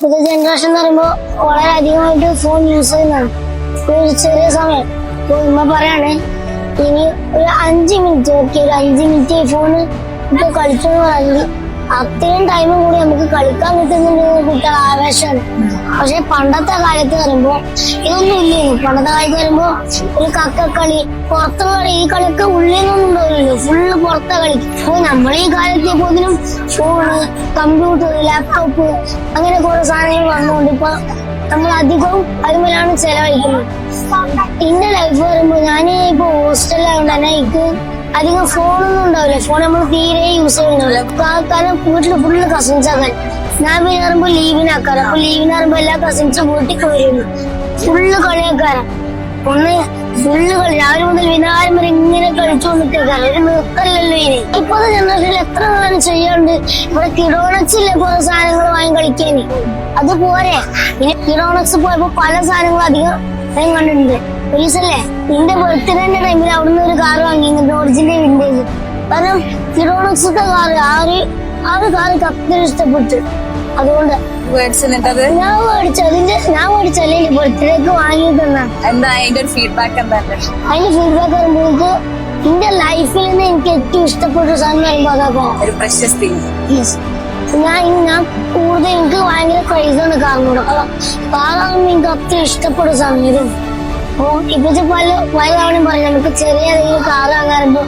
പുതിയ ജനറേഷൻ എന്ന് പറയുമ്പോൾ വളരെ അധികമായിട്ട് ഫോൺ യൂസ് ചെയ്യുന്നതാണ്. ഒരു ചെറിയ സമയം ഇപ്പൊ ഉമ്മ പറയാണ് ഇനി ഒരു 5 മിനിറ്റ്, ഓക്കെ, ഒരു 5 മിനിറ്റ് ഈ ഫോണ് ഇപ്പൊ കളിച്ചു എന്ന് പറഞ്ഞാൽ അത്രയും ടൈമും കൂടി നമുക്ക് കളിക്കാൻ കിട്ടുന്നുണ്ട് കുട്ടികൾ ആവേശമാണ്. പക്ഷെ പണ്ടത്തെ കാലത്ത് വരുമ്പോ ഇതൊന്നും ഇല്ലായിരുന്നു. പണ്ടത്തെ കാലത്ത് വരുമ്പോ ഒരു കക്കക്കളി, പുറത്തെ കളി, ഈ കളിയൊക്കെ ഉള്ളിൽ നിന്നൊന്നും ഉണ്ടാവില്ലല്ലോ, ഫുള്ള് പുറത്തെ കളി. അപ്പൊ നമ്മൾ ഈ കാലത്തെപ്പോതിനും ഫോണ്, കമ്പ്യൂട്ടർ, ലാപ്ടോപ്പ് അങ്ങനെ കുറെ സാധനങ്ങൾ വന്നുകൊണ്ട് ഇപ്പൊ നമ്മൾ അധികവും അതുപോലെയാണ് ചെലവഴിക്കുന്നത്. എന്റെ ലൈഫ് പറയുമ്പോ ഞാൻ ഇപ്പൊ ഹോസ്റ്റലിലായതുകൊണ്ട് തന്നെ എനിക്ക് അധികം ഫോണൊന്നും ഉണ്ടാവില്ല. ഫോൺ നമ്മൾ തീരെ യൂസ് ചെയ്യുന്നില്ല. കാരണം വീട്ടില് ഫുള്ള് കസിൻസ് ആക്കാൻ ഞാൻ പിന്നെ പറയുമ്പോ ലീവിനാക്കാറ്. അപ്പൊ ലീവിനാകുമ്പോ എല്ലാ കസിൻസും വീട്ടിൽ വരുന്നു, ഫുള്ള് കളിയാക്കാരാ. ഒന്ന് ഫുള്ള് കളി, രാവിലെ മുതൽ വിനാരം വരെ ഇങ്ങനെ കളിച്ചുകൊണ്ടിരിക്കാറ്. ഒരു നിർത്തല്ലല്ലോ ഇനി. ഇപ്പോഴത്തെ ജനറേഷനിൽ എത്ര കാലം ചെയ്യാണ്ട്. ഇവിടെ കിഡോണക്സിലെ കുറെ സാധനങ്ങൾ വാങ്ങി കളിക്കാന് അത് പോരെ. ഇനി കിഡോണക്സ് പോയപ്പോ പല സാധനങ്ങളും അധികം ഞാൻ കണ്ടിട്ടുണ്ട്. പോലീസല്ലേ നിന്റെ ബർത്ത്ഡേന്റെ ടൈമിൽ അവിടുന്ന് ഒരു കാർ വാങ്ങിയിരുന്നു, ഒറിജിനൽ വിന്റേജ്. കാരണം കിഡോണക്സിന്റെ കാർ ആ ഒരു കാർ അത്ര ഇഷ്ടപ്പെട്ടു. അതുകൊണ്ട് ഞാൻ മേടിച്ചല്ലേ ബർത്ത്ഡേക്ക് വാങ്ങി തന്നാണ്. അതിന്റെ ഫീഡ്ബാക്ക് പറയുമ്പോഴേക്ക് എന്റെ ലൈഫിൽ നിന്ന് എനിക്ക് ഏറ്റവും ഇഷ്ടപ്പെട്ട സാധനം പറയുമ്പോ ഞാൻ കൂടുതൽ എനിക്ക് ഭയങ്കര ക്രൈസാണ് കാറിനോട്. കാറാകുമ്പോ എനിക്ക് അത്ര ഇഷ്ടപ്പെട്ട സമയം. അപ്പൊ ഇപ്പോഴത്തെ പല തവണയും പറഞ്ഞു നമുക്ക് ചെറിയ ഏതെങ്കിലും കാറ് വാങ്ങാറുമ്പോ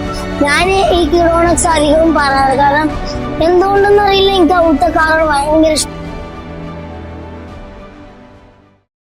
ഞാൻ ഈ കിഡോണക്സ് അധികവും പറയാറ്. കാരണം എന്തുകൊണ്ടെന്ന് അറിയില്ല, എനിക്ക് അവിടുത്തെ കാറോട് ഭയങ്കര ഇഷ്ടം.